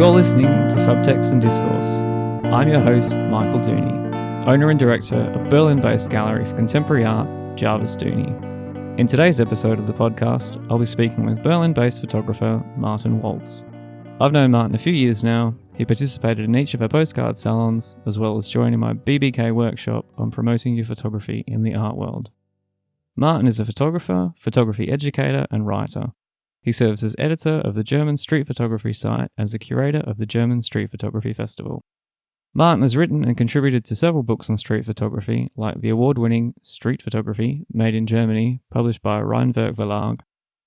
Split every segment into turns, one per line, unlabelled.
You're listening to Subtext Discourse. I'm your host, Michael Dooney, owner and director of Berlin-based gallery for contemporary art, Jarvis Dooney. In today's episode of the podcast, I'll be speaking with Berlin-based photographer Martin Waltz. I've known Martin a few years now. He participated in each of our postcard salons, as well as joining my BBK workshop on promoting your photography in the art world. Martin is a photographer, photography educator, and writer. He serves as editor of the German street photography site as a curator of the German Street Photography Festival. Martin has written and contributed to several books on street photography, like the award-winning Streetfotografie, made in Germany, published by Rheinwerk Verlag.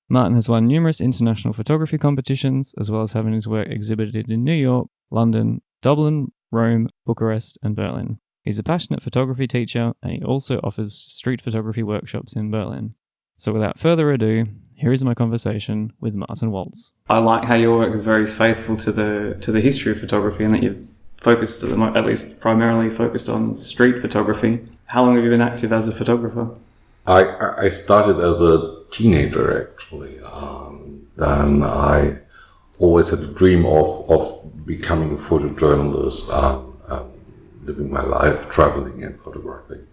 Martin has won numerous international photography competitions, as well as having his work exhibited in New York, London, Dublin, Rome, Bucharest and Berlin. He's a passionate photography teacher, and he also offers street photography workshops in Berlin. So without further ado, here is my conversation with Martin Waltz. I like how your work is very faithful to the history of photography, and that you've focused, at least primarily focused on street photography. How long have you been active as a photographer?
I started as a teenager, actually. Then I always had a dream of becoming a photojournalist, living my life traveling and photographing.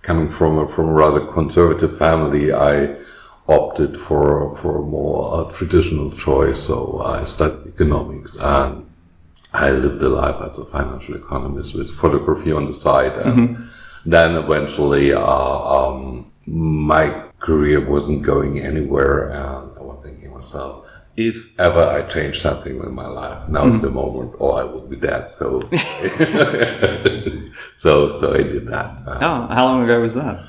Coming from a rather conservative family, I opted for a more traditional choice. So I studied economics and I lived a life as a financial economist with photography on the side. And then eventually my career wasn't going anywhere, and I was thinking to myself, if ever I change something in my life, now's the moment, or I will be dead. So, so I did that.
How long ago was that?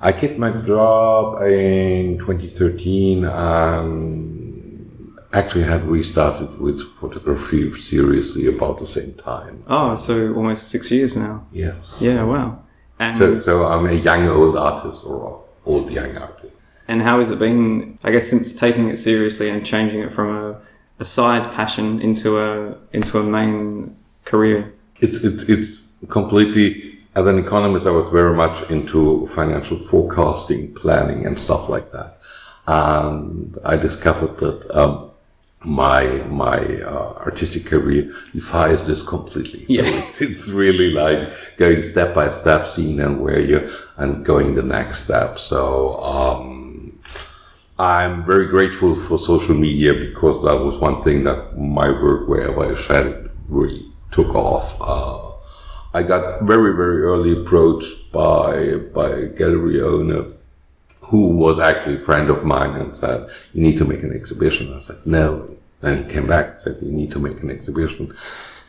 I quit my job in 2013 and actually had restarted with photography seriously about the same time.
Oh, so almost 6 years now.
Yes.
Yeah, wow. And
So I'm a young old artist, or old young artist.
And how has it been, I guess, since taking it seriously and changing it from a side passion into a main career?
It's completely, as an economist, I was very much into financial forecasting, planning and stuff like that. And I discovered that my artistic career defies this completely.
Yeah.
So it's really like going step by step, seeing and where you, and going the next step. So, I'm very grateful for social media, because that was one thing that my work, wherever I shared it, really took off. I got very, very early approached by a gallery owner who was actually a friend of mine and said, "You need to make an exhibition." I said, "No." Then he came back and said, "You need to make an exhibition."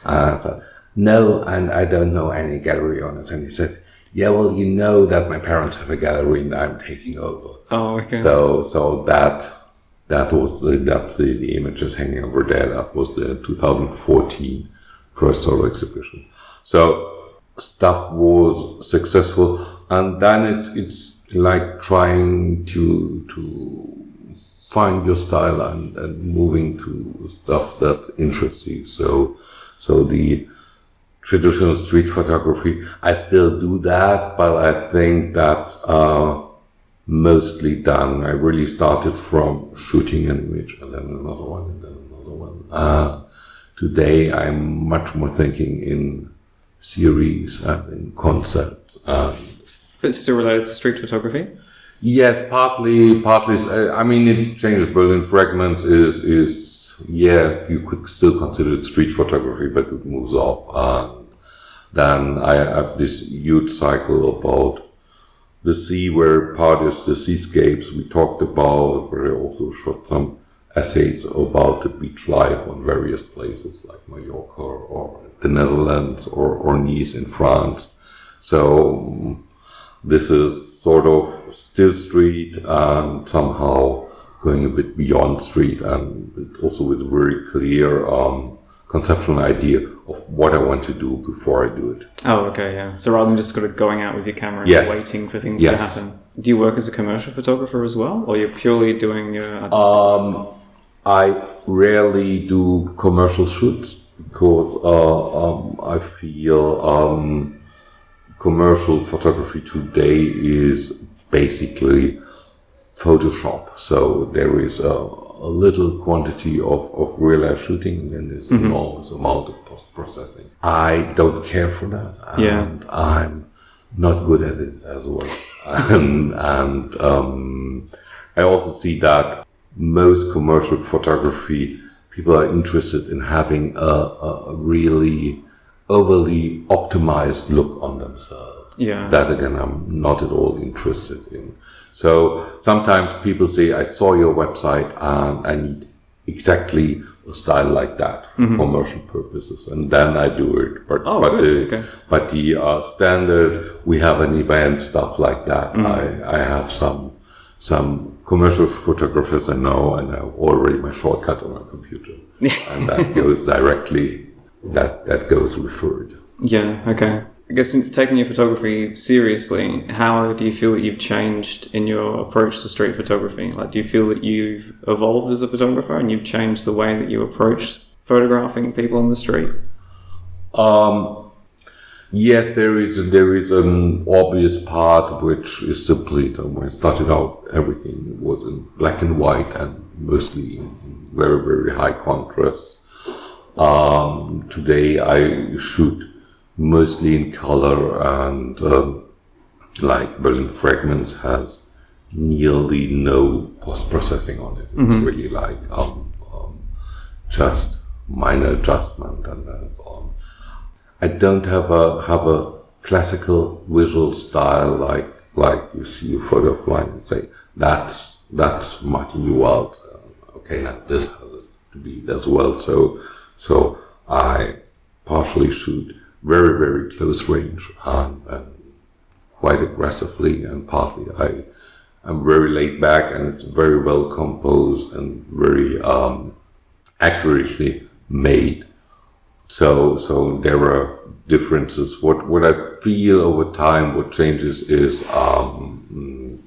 I said, "No, and I don't know any gallery owners." And he said, "Yeah, well, you know that my parents have a gallery and I'm taking over."
Oh, okay.
So that's the images hanging over there. That was the 2014 first solo exhibition. So stuff was successful, and then it's like trying to find your style and moving to stuff that interests you. So the traditional street photography, I still do that, but I think that's mostly done. I really started from shooting an image and then another one and then another one. Today I'm much more thinking in series and in concept.
But it's still related to street photography?
Yes, partly. I mean, it changes. Berlin Fragment is you could still consider it street photography, but it moves off. Then I have this huge cycle about the sea, where part is the seascapes we talked about, but I also shot some essays about the beach life on various places like Mallorca or the Netherlands or Nice in France. So this is sort of still street and somehow going a bit beyond street, and also with a very clear conceptual idea of what I want to do before I do it.
Oh, okay, yeah. So rather than just sort of going out with your camera and waiting for things to happen. Do you work as a commercial photographer as well, or you're purely doing your artistic?
I rarely do commercial shoots, because I feel commercial photography today is basically Photoshop. So there is a little quantity of real-life shooting, and then there's an enormous amount of post-processing. I don't care for that, and I'm not good at it as well. and I also see that most commercial photography, people are interested in having a really overly optimized look on themselves.
Yeah.
That again, I'm not at all interested in. So sometimes people say, I saw your website and I need exactly a style like that for commercial purposes, and then I do it. But the standard, we have an event, stuff like that. I have some commercial photographers I know, and I have already my shortcut on my computer, and that goes directly. That goes referred.
Yeah. Okay. I guess since taking your photography seriously, how do you feel that you've changed in your approach to street photography? Like, do you feel that you've evolved as a photographer and you've changed the way that you approach photographing people on the street?
Yes, there is an obvious part which is simply that when I started out, everything was in black and white and mostly in very, very high contrast. Today I shoot mostly in color, and like Berlin Fragments has nearly no post-processing on it. It's really like just minor adjustment and so on. I don't have a classical visual style like you see a photo of mine and say that's Martin Waltz. Okay, now this has to be as well. So I partially shoot very, very close range and quite aggressively, and partly I'm very laid back, and it's very well composed and very accurately made. So there are differences. What I feel over time, what changes is I'm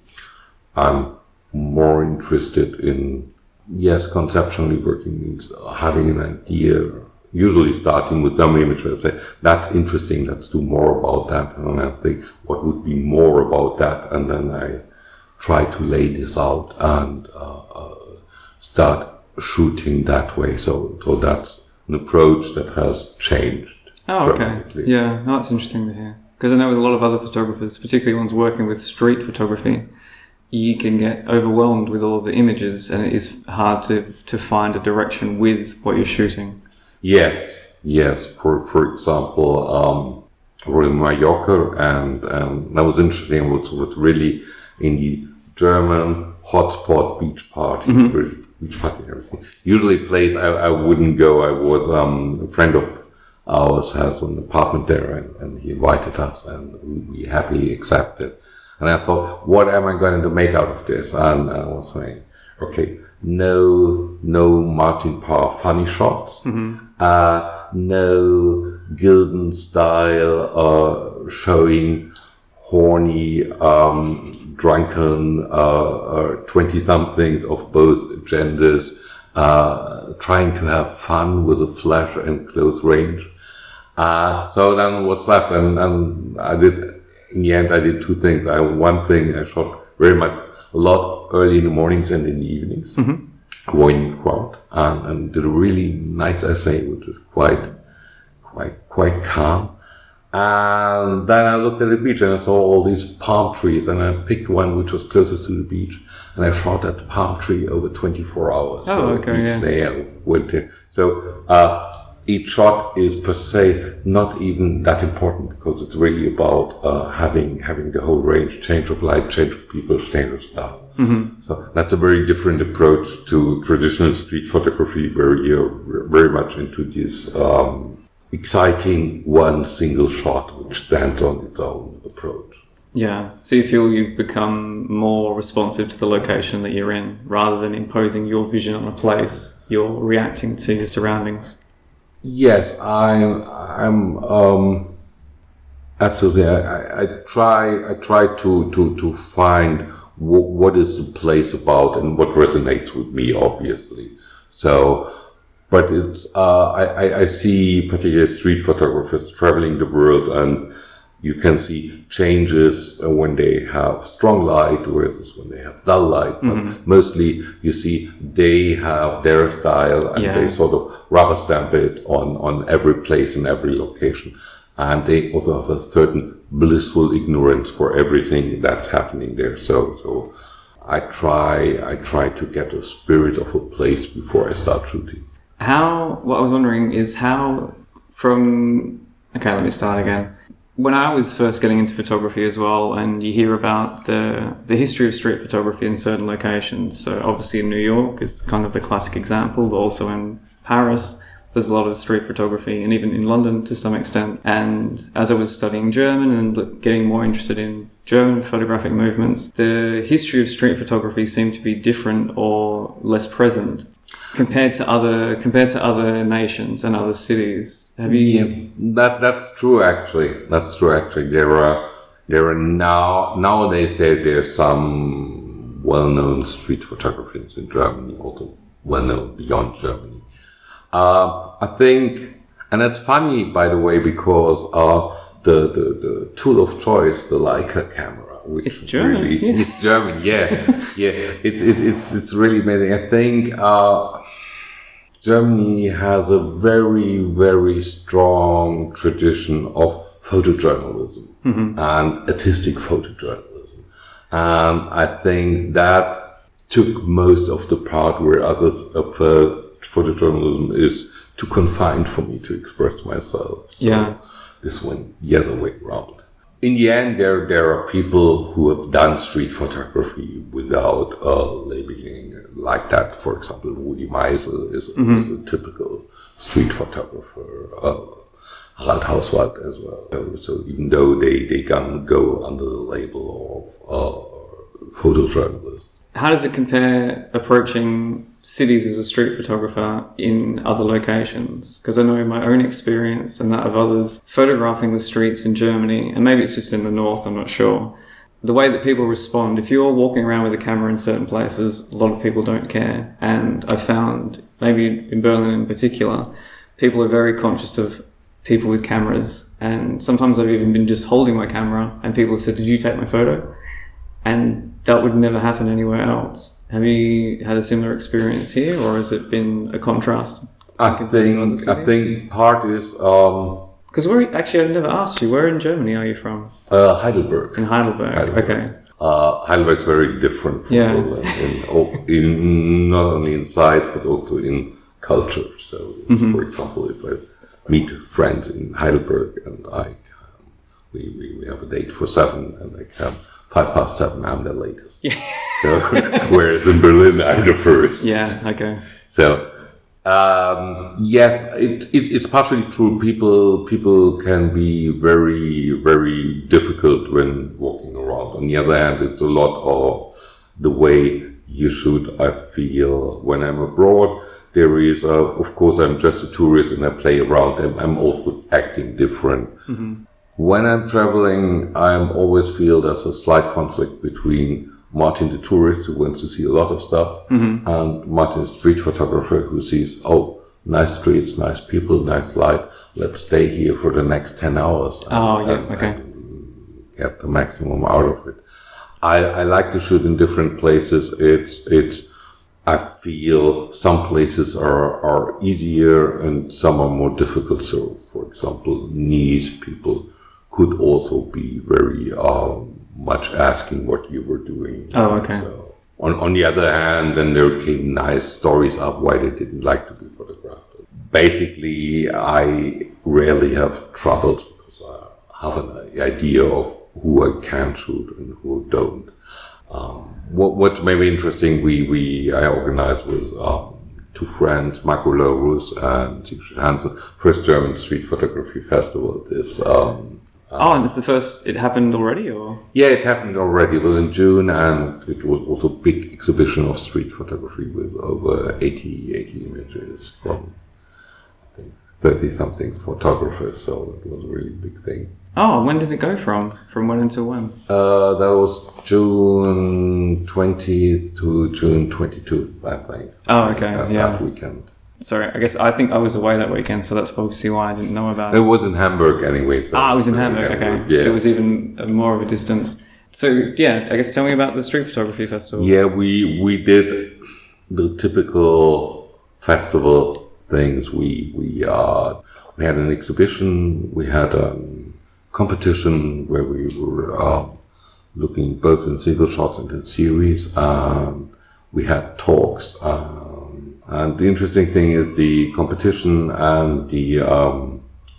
more interested in, conceptually working means having an idea, usually starting with some image where I say, that's interesting, let's do more about that. And then I think, what would be more about that? And then I try to lay this out and start shooting that way. So that's an approach that has changed.
Oh, okay. Yeah, that's interesting to hear. Because I know with a lot of other photographers, particularly ones working with street photography, you can get overwhelmed with all of the images, and it is hard to find a direction with what you're shooting. Yes.
For example, we're in Mallorca, and that was interesting. What's really in the German hotspot beach party, beach party and everything. Usually place I wouldn't go. I was a friend of ours has an apartment there, and he invited us, and we happily accepted. And I thought, what am I going to make out of this? And I was saying, okay, no Martin Parr funny shots, no Gildan style showing horny, drunken 20-somethings of both genders trying to have fun with a flash and close range. So then what's left? And I did. In the end, I did two things. One thing I shot very much a lot early in the mornings and in the evenings, avoiding the crowd, and did a really nice essay, which was quite calm. And then I looked at the beach and I saw all these palm trees, and I picked one which was closest to the beach, and I shot that palm tree over 24 hours. Each day I went there. So each shot is per se not even that important, because it's really about having the whole range, change of light, change of people, change of stuff. So that's a very different approach to traditional street photography, where you're very much into this exciting one single shot which stands on its own approach.
Yeah. So you feel you've become more responsive to the location that you're in, rather than imposing your vision on a place. You're reacting to your surroundings.
Yes, I'm absolutely. I try to find what is the place about and what resonates with me, obviously. So, but it's I see particularly street photographers traveling the world, and you can see changes when they have strong light versus when they have dull light. But mostly you see they have their style and they sort of rubber stamp it on every place and every location. And they also have a certain blissful ignorance for everything that's happening there. So I try to get a spirit of a place before I start shooting.
What I was wondering is let me start again. When I was first getting into photography as well, and you hear about the history of street photography in certain locations. So obviously in New York is kind of the classic example, but also in Paris, there's a lot of street photography, and even in London to some extent. And as I was studying German and getting more interested in German photographic movements, the history of street photography seemed to be different or less present compared to other nations and other cities. Have you?
Yeah, that's true. Actually, there are nowadays there's some well-known street photographers in Germany, also well-known beyond Germany. I think, and it's funny, by the way, because the tool of choice, the Leica camera, which
it's German.
It's German, it's really amazing. I think Germany has a very, very strong tradition of photojournalism and artistic photojournalism, and I think that took most of the part where others photojournalism is too confined for me to express myself. So this went the other way around. In the end, there are people who have done street photography without labeling like that. For example, Rudi Meisel is a typical street photographer. Harald Hauswald as well. So even though they can go under the label of photojournalist.
How does it compare approaching cities as a street photographer in other locations? Because I know in my own experience and that of others, photographing the streets in Germany, and maybe it's just in the north, I'm not sure, the way that people respond, if you're walking around with a camera in certain places, a lot of people don't care. And I found, maybe in Berlin in particular, people are very conscious of people with cameras. And sometimes I've even been just holding my camera and people have said, "Did you take my photo?" And that would never happen anywhere else. Have you had a similar experience here, or has it been a contrast?
I think part is
because I've never asked you. Where in Germany are you from?
Heidelberg.
In Heidelberg. Okay.
Heidelberg's very different from Berlin, in not only in size but also in culture. So, for example, if I meet friends in Heidelberg and we have a date for 7 and I come 7:05, I'm the latest. Yeah. So, whereas in Berlin, I'm the first.
Yeah, okay.
So, yes, it's partially true. People can be very, very difficult when walking around. On the other hand, it's a lot of the way you shoot. I feel when I'm abroad, there is, of course, I'm just a tourist and I play around. I'm also acting different. When I'm traveling, I always feel there's a slight conflict between Martin the tourist, who wants to see a lot of stuff, and Martin the street photographer, who sees, oh, nice streets, nice people, nice light. Let's stay here for the next 10 hours and get the maximum out of it. I like to shoot in different places. I feel some places are easier and some are more difficult. So, for example, Nice people could also be very much asking what you were doing.
Oh, okay.
So, on the other hand, then there came nice stories up why they didn't like to be photographed. Basically, I rarely have troubles because I have an idea of who I can shoot and who don't. What's maybe interesting, I organized with 2 friends, Marco Laurus and Siegfried Hansen, first German street photography festival.
And it's the first, it happened already, or?
Yeah, it happened already. It was in June, and it was also a big exhibition of street photography with over 80 images from, I think, 30-something photographers, so it was a really big thing.
Oh, when did it go from? From when until when?
That was June 20th to June 22th, I think.
Oh, okay,
That weekend.
Sorry, I think I was away that weekend, so that's probably why I didn't know about
It
it.
was in Hamburg anyway. So
it was in Hamburg, okay.
Yeah.
It was even more of a distance. So, yeah, I guess tell me about the Street Photography Festival.
Yeah, we did the typical festival things. We had an exhibition, we had a competition where we were looking both in single shots and in series. We had talks. And the interesting thing is the competition and the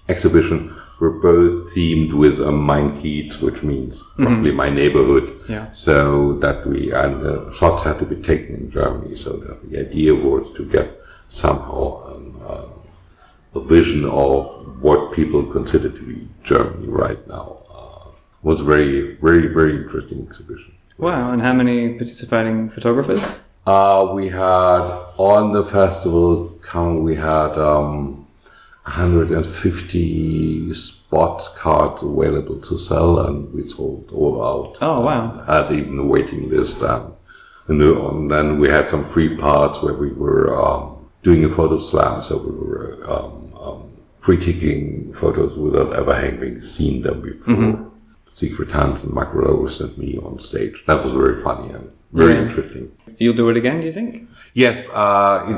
exhibition were both themed with a Mein Kiez, which means roughly my neighborhood.
Yeah.
So that and the shots had to be taken in Germany. So that the idea was to get somehow a vision of what people consider to be Germany right now. Was very, very, very interesting exhibition.
Wow, and how many participating photographers?
We had on the festival count, we had 150 spots cards available to sell, and we sold all out.
Oh, wow.
Had even a waiting list. And then we had some free parts where we were doing a photo slam, so we were critiquing photos without ever having seen them before. Siegfried Hans and Michael Rose and me on stage. That was very funny and very interesting.
You'll do it again, do you think?
Yes,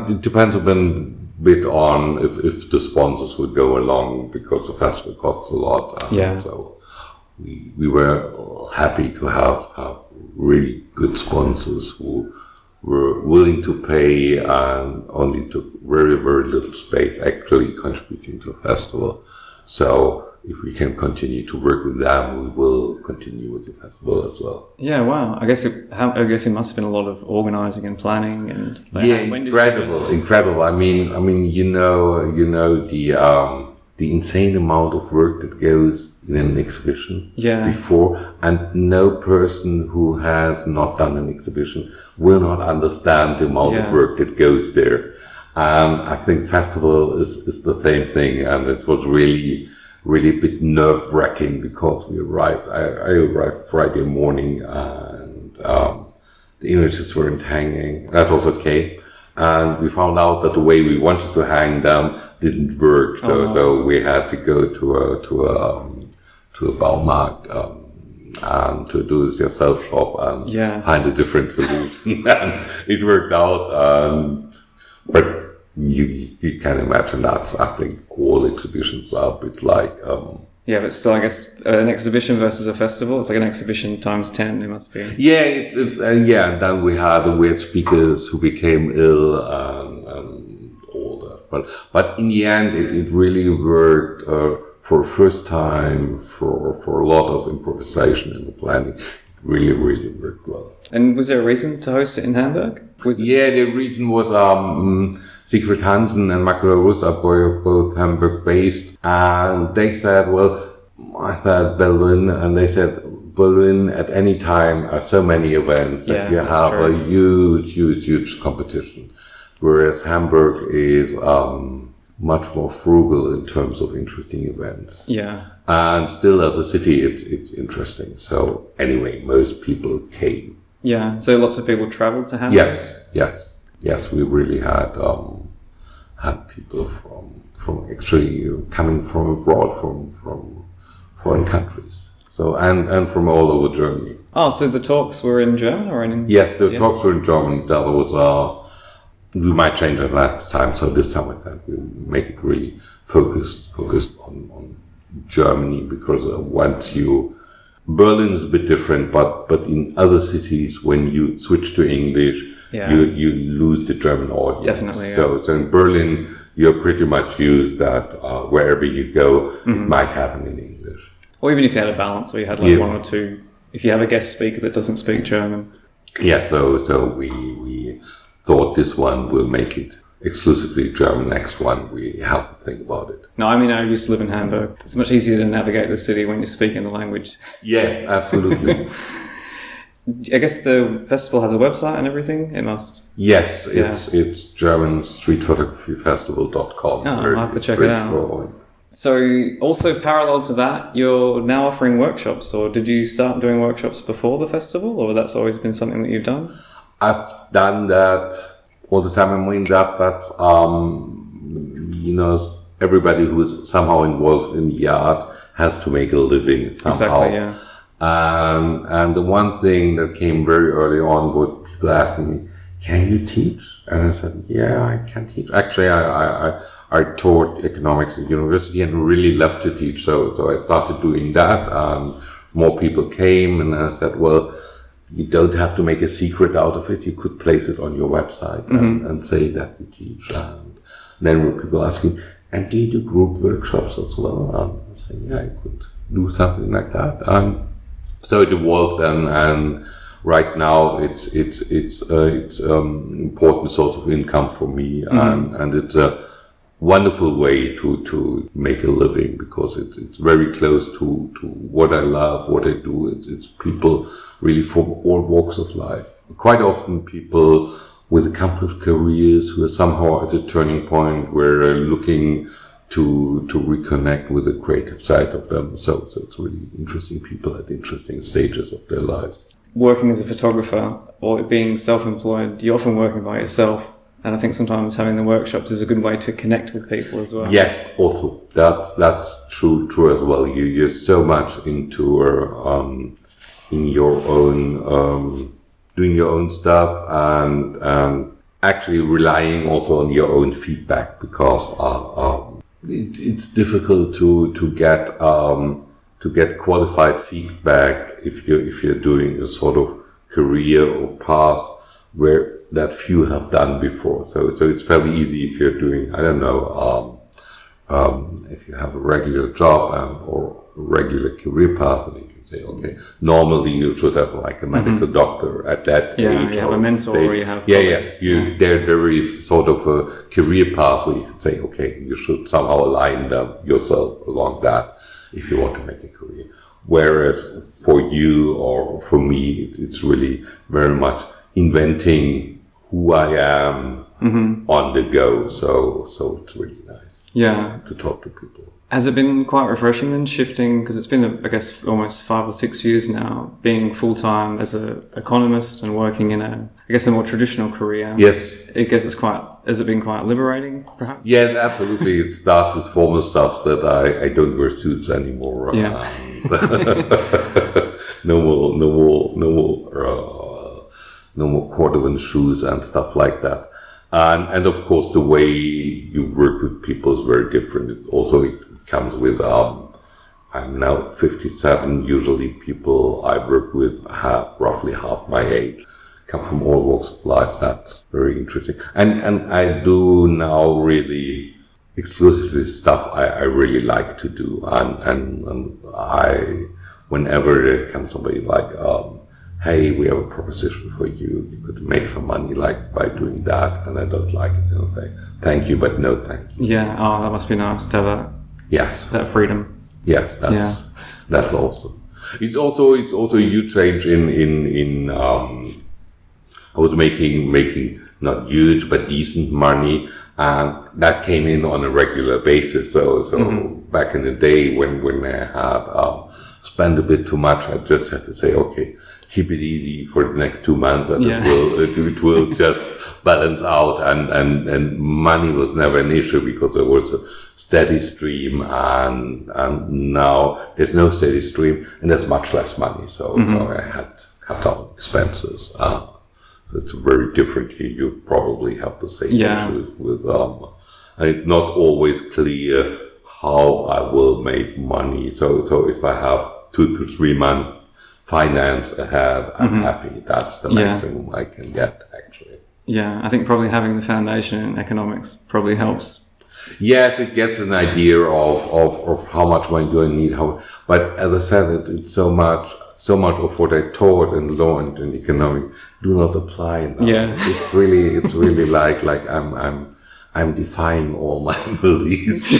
it depends a bit on if the sponsors would go along, because the festival costs a lot. So we were happy to have really good sponsors who were willing to pay and only took very, very little space actually contributing to the festival. So if we can continue to work with them, we will continue with the festival as well.
Yeah, wow. I guess it must have been a lot of organising and planning and
incredible. I mean, you know the insane amount of work that goes in an exhibition before, and no person who has not done an exhibition will not understand the amount of work that goes there. And I think festival is the same thing, and it was really a bit nerve-wracking because I arrived Friday morning and the images weren't hanging. That was okay. And we found out that the way we wanted to hang them didn't work. So we had to go to a Baumarkt and to do it yourself shop and find a different solution. And it worked out. But you can imagine that. I think all exhibitions are a bit like.
But still, I guess an exhibition versus a festival, it's like an exhibition times 10. It must be.
Yeah, and then we had the weird speakers who became ill and all that. But in the end, it really worked for the first time for a lot of improvisation in the planning. It really, really worked well.
And was there a reason to host it in Hamburg?
The reason was Siegfried Hansen and Michael Rose are both Hamburg-based, and they said, I said Berlin, and they said Berlin at any time are so many events that you have a huge competition, whereas Hamburg is much more frugal in terms of interesting events. Yeah. And still as a city, it's interesting. So anyway, most people came.
Yeah. So lots of people traveled to Hamburg?
Yes. We really had people from actually coming from abroad, from foreign countries. So and from all over Germany.
Oh, so the talks were in German or in?
Yes, the talks were in German. That was we might change it next time. So this time I think we make it really focused on Germany, because Berlin is a bit different, but in other cities, when you switch to English, you lose the German audience.
Definitely. Yeah.
So in Berlin, you're pretty much used that wherever you go, it might happen in English.
Or even if you had a balance, or you had one or two, if you have a guest speaker that doesn't speak German.
Yeah, so we thought this one will make it exclusively German. Next one, we have to think about it.
No, I mean, I used to live in Hamburg. It's much easier to navigate the city when you're speaking the language.
Yeah, absolutely.
I guess the festival has a website and everything. It must.
Yes, it's German Streetfotografiefestival.com.
I'll have to check it out. So, also parallel to that, you're now offering workshops, or did you start doing workshops before the festival, or that's always been something that you've done?
I've done that all the time. I mean, that's, everybody who's somehow involved in the art has to make a living somehow.
Exactly, yeah.
And the one thing that came very early on was people asking me, can you teach? And I said, yeah, I can teach. Actually, I taught economics at university and really loved to teach. So I started doing that. More people came, and I said, well, you don't have to make a secret out of it. You could place it on your website and say that you teach. And then were people asking, and do you do group workshops as well? I said, yeah, I could do something like that. So it evolved, and right now it's important source of income for me, and it's a wonderful way to make a living, because it's very close to what I love, what I do. It's people really from all walks of life. Quite often people with accomplished careers who are somehow at a turning point where they're looking to reconnect with the creative side of them. So it's really interesting people at interesting stages of their lives.
Working as a photographer or being self-employed, you're often working by yourself. And I think sometimes having the workshops is a good way to connect with people as well.
Yes, also that's true as well. You're so much into in your own doing your own stuff, and actually relying also on your own feedback, because it's difficult to get qualified feedback if you're doing a sort of career or path where that few have done before. So it's fairly easy if you're doing, I don't know, if you have a regular job or a regular career path, and you can say, okay, normally you should have like a medical doctor at that age.
Yeah, you have a mentor, or you have
colleagues. There is sort of a career path where you can say, okay, you should somehow align yourself along that if you want to make a career. Whereas for you or for me, it's really very much inventing who I am on the go. So it's really nice.
Yeah.
To talk to people.
Has it been quite refreshing then, shifting, because it's been, I guess, almost 5 or 6 years now, being full-time as an economist and working in a more traditional career?
Yes.
I guess has it been quite liberating, perhaps?
Yes, absolutely. It starts with formal stuff that I don't wear suits anymore.
Yeah.
No more cordovan shoes and stuff like that. And of course, the way you work with people is very different. It comes with, I'm now 57. Usually people I work with have roughly half my age, come from all walks of life. That's very interesting. And I do now really exclusively stuff I really like to do. And whenever there comes somebody like, hey, we have a proposition for you. You could make some money by doing that, and I don't like it. And I'll say, thank you, but no thank you.
Yeah, that must be nice to have that.
Yes.
That freedom.
Yes, that's awesome. It's also a huge change in I was making not huge but decent money, and that came in on a regular basis. So back in the day when I had spent a bit too much, I just had to say, okay, keep it easy for the next 2 months, and it will just balance out. And money was never an issue because there was a steady stream, and now there's no steady stream and there's much less money. So I had to cut down expenses. So it's very different here. You probably have the same issue with, and it's not always clear how I will make money. So if I have 2 to 3 months finance ahead, I'm happy. That's the maximum I can get, actually.
Yeah, I think probably having the foundation in economics probably helps.
Yes, it gets an idea of how much money do I need. But as I said, it's so much of what I taught and learned in economics do not apply now.
Yeah.
It's really like I'm defying all my beliefs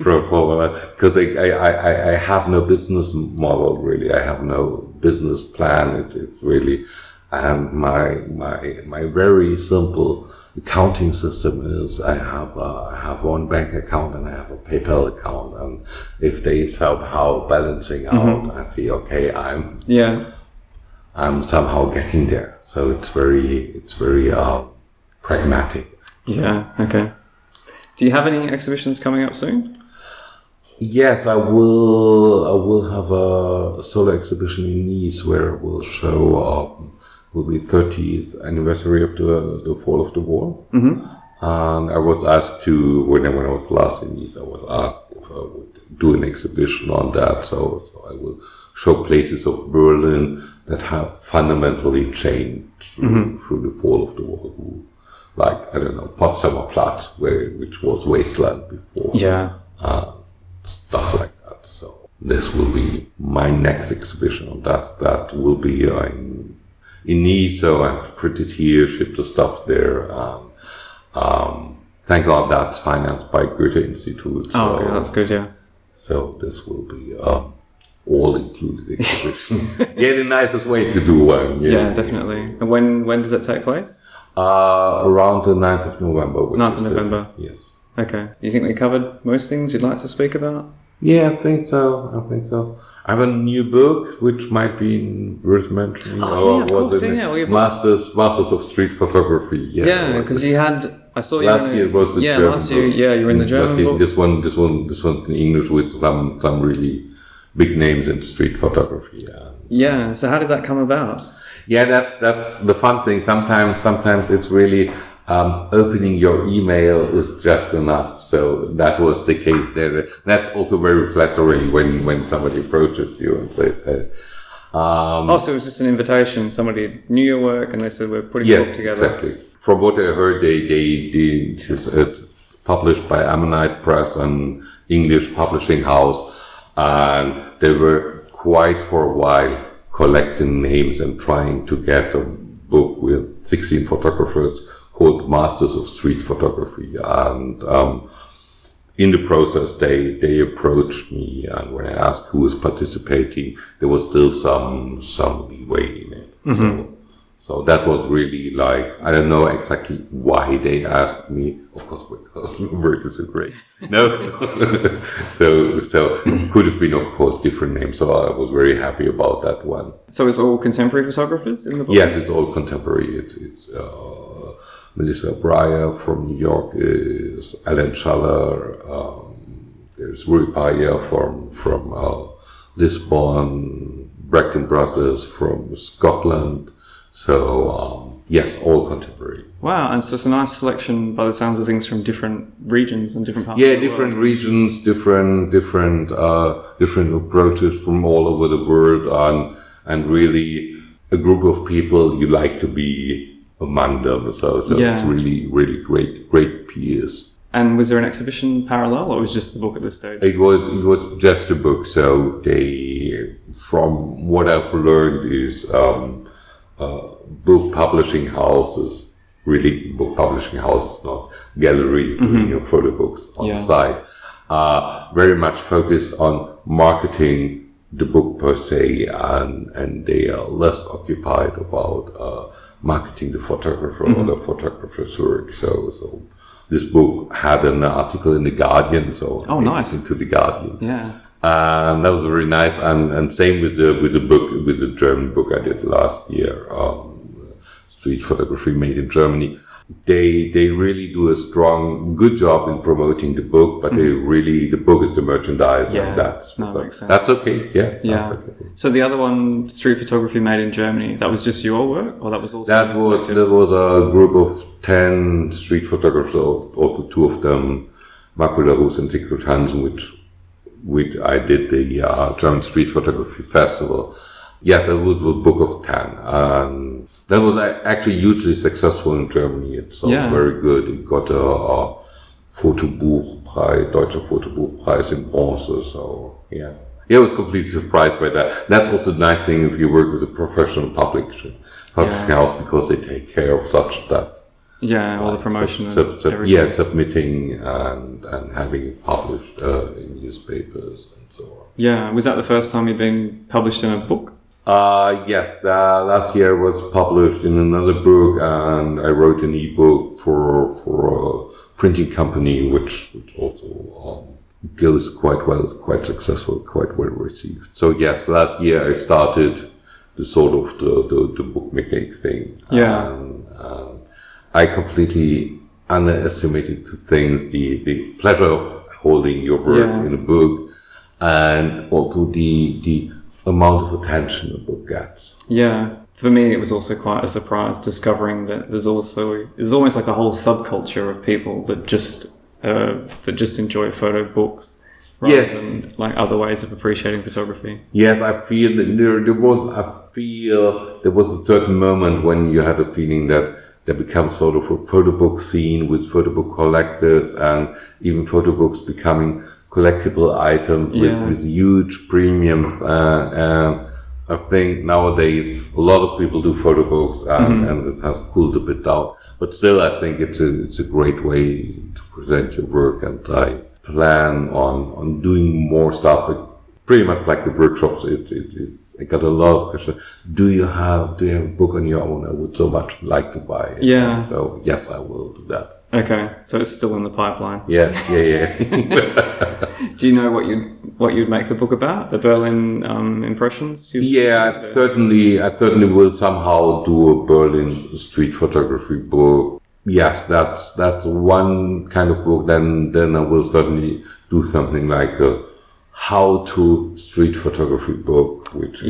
from formula, because I have no business model, really. I have no business plan. It's really, and my very simple accounting system is I have one bank account and I have a PayPal account, and if they somehow balancing out, I see, okay, I'm somehow getting there. So it's very pragmatic.
Yeah, okay. Do you have any exhibitions coming up soon?
Yes, I will have a solo exhibition in Nice where we'll show will be 30th anniversary of the fall of the wall.
Mm-hmm.
And I was asked to, when I was last in Nice, I was asked if I would do an exhibition on that. So I will show places of Berlin that have fundamentally changed through the fall of the wall. Like, I don't know, Potsdamer Platz, which was wasteland before.
Yeah.
Stuff like that. So this will be my next exhibition on that. That will be in Nice, so I have to print it here, ship the stuff there. Thank God that's financed by Goethe Institute. So,
okay, that's good, yeah.
So this will be all-included exhibition. Yeah, the nicest way to do one.
Yeah, definitely. And when does it take place?
Around the 9th of November.
9th of November?
Yes.
Okay. Do you think we covered most things you'd like to speak about?
Yeah, I think so. I have a new book which might be worth mentioning.
Oh, yeah, of course. Yeah,
Masters of Street Photography.
Yeah, because you had. I saw you.
Last year was the German
last year.
book.
Yeah, you were in the German book.
This one in English with some really big names in street photography.
Yeah. So how did that come about?
Yeah, that's the fun thing. Sometimes it's really opening your email is just enough. So that was the case there. That's also very flattering when somebody approaches you and says, "Hey."
So it was just an invitation. Somebody knew your work and they said, "We're putting it together."
Exactly. From what I heard, it's published by Ammonite Press, an English publishing house, and they were quite for a while collecting names and trying to get a book with 16 photographers called Masters of Street Photography. And in the process, they approached me, and when I asked who was participating, there was still some leeway in it. Mm-hmm. So that was really like, I don't know exactly why they asked me. Of course, because work is so great. No. so could have been, of course, different names. So I was very happy about that one.
So it's all contemporary photographers in the book?
Yes, it's all contemporary. It's Melissa Breyer from New York, is Alan Schaller, there's Rui Paya from Lisbon, Bracton Brothers from Scotland. So, yes, all contemporary.
Wow, and so it's a nice selection, by the sounds of things, from different regions and different parts of the world.
Yeah, different regions, different approaches from all over the world, and really a group of people you like to be among them. So it's really, really great peers.
And was there an exhibition parallel, or was it just the book at this stage?
It was just a book. So they, from what I've learned, is book publishing houses, really book publishing houses, not galleries doing photo books on the side, very much focused on marketing the book per se, and they are less occupied about marketing the photographer or the photographer's work. So this book had an article in the Guardian, so
nice,
into the Guardian.
Yeah.
And that was very nice, and same with the German book I did last year, Street Photography Made in Germany. They really do a good job in promoting the book, but the book is the merchandise, and
makes sense.
That's okay. Yeah.
That's okay. So the other one, Street Photography Made in Germany, that was just your work, or that was also
that was a group of 10 street photographers, also two of them, Marco Larus and Sigrid Hansen, which I did the German Street Photography Festival. Yes, that was a book of 10. And that was actually hugely successful in Germany. It's very good. It got a Fotobuchpreis, Deutscher Fotobuchpreis in Bronze. So, yeah. I was completely surprised by that. That's also the nice thing if you work with a professional publishing house, because they take care of such stuff.
Yeah, all the promotion and everything.
Submitting and having it published in newspapers and so on.
Yeah, was that the first time you'd been published in a book?
Yes, last year was published in another book, and I wrote an ebook for a printing company, which also goes quite well, quite successful, quite well received. So yes, last year I started the sort of the bookmaking thing.
Yeah.
I completely underestimated two things: the pleasure of holding your work in a book, and also the amount of attention a book gets.
Yeah. For me, it was also quite a surprise discovering that there's almost like a whole subculture of people that just enjoy photo books rather than like other ways of appreciating photography.
Yes, I feel that there was a certain moment when you had a feeling that there becomes sort of a photo book scene with photo book collectors, and even photo books becoming collectible items with huge premiums. I think nowadays a lot of people do photo books, and it has cooled a bit down. But still, I think it's a great way to present your work, and I plan on doing more stuff. Pretty much like the workshops. I got a lot of questions. Do you have a book on your own? I would so much like to buy it.
Yeah.
So yes, I will do that.
Okay, so it's still in the pipeline.
Yeah.
Do you know what you'd make the book about? The Berlin impressions?
I certainly will somehow do a Berlin street photography book. Yes, that's one kind of book. Then I will certainly do something like a how-to street photography book, which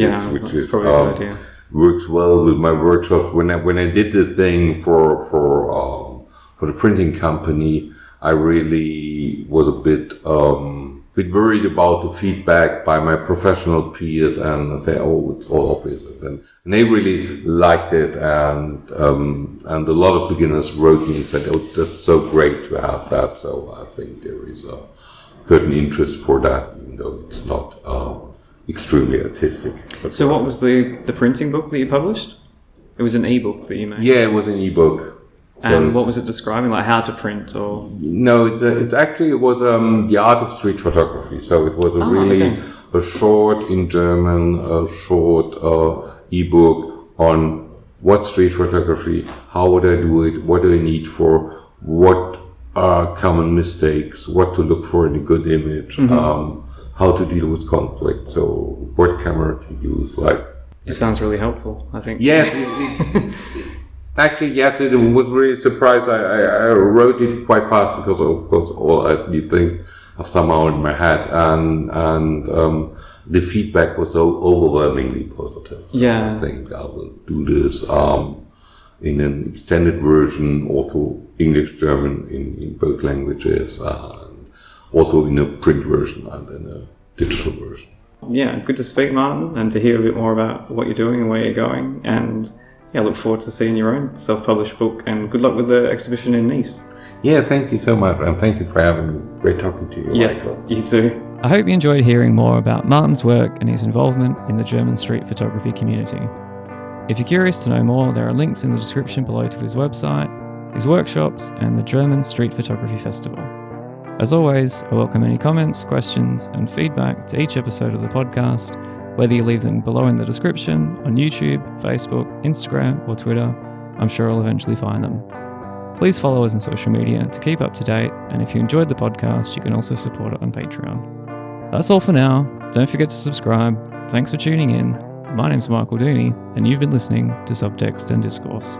works well with my workshops. When I did the thing for the printing company, I really was a bit worried about the feedback by my professional peers, and I say, oh, it's all obvious. And they really liked it, and a lot of beginners wrote me and said, oh, that's so great to have that. So I think there is a certain interest for that, even though it's not extremely artistic.
So what was the printing book that you published? It was an ebook that you made?
Yeah, it was an ebook.
And what was it describing? Like how to print or?
No, it was the art of street photography. So it was a short in German, ebook on what street photography, how would I do it, what do I need for, what are common mistakes, what to look for in a good image, how to deal with conflict, so what camera to use.
It sounds really helpful, I think.
Yes. Actually, yes, it was really surprised. I wrote it quite fast because, of course, all the things are somehow in my head, and the feedback was so overwhelmingly positive.
Yeah,
I think I will do this in an extended version, also English, German, in both languages, and also in a print version and in a digital version.
Yeah, good to speak, Martin, and to hear a bit more about what you're doing and where you're going, and I look forward to seeing your own self-published book, and good luck with the exhibition in Nice.
Yeah, thank you so much, and thank you for having me. Great talking to you.
Yes,
Michael.
You too. I hope you enjoyed hearing more about Martin's work and his involvement in the German street photography community. If you're curious to know more, there are links in the description below to his website, his workshops, and the German Street Photography Festival. As always, I welcome any comments, questions, and feedback to each episode of the podcast, whether you leave them below in the description, on YouTube, Facebook, Instagram, or Twitter. I'm sure I'll eventually find them. Please follow us on social media to keep up to date, and if you enjoyed the podcast, you can also support it on Patreon. That's all for now. Don't forget to subscribe. Thanks for tuning in. My name's Michael Dooney, and you've been listening to Subtext Discourse.